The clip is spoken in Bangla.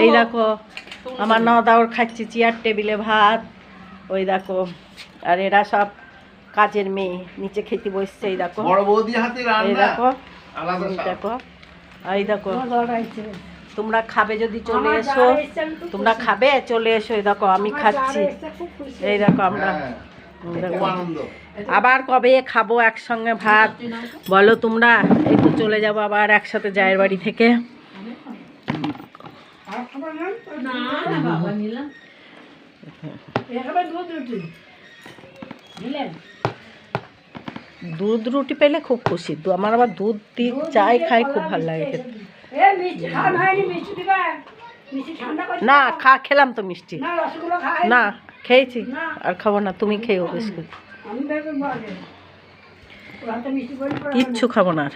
এই দেখো আমার নদাওর খাচ্ছি চেয়ার টেবিলে ভাত। ওই দেখো আর এরা সব কাজের মেয়ে নিচে খেতে বসছে। এই দেখো বড় বৌদি হাতে রান্না এই দেখো আলাদা এই স্বাদ। দেখো এই দেখো তোমরা খাবে যদি চলে এসো, তোমরা খাবে চলে এসো। এই দেখো আমি খাচ্ছি। এই দেখো আমরা হ্যাঁ, এই দেখো। খুব আনন্দ। আবার কবে খাবো একসঙ্গে ভাত বলো তোমরা? এই তো চলে যাবো আবার একসাথে জায়ের বাড়ি থেকে। দুধ রুটি পেলে খুব খুশি। আমার আবার দুধ দিয়ে চাই খাই খুব ভালো লাগে খেতে। না খেলাম তো মিষ্টি, না খেয়েছি আর খাবো না। তুমি খেয়েও বিস্কুট, কিচ্ছু খাবো না আর।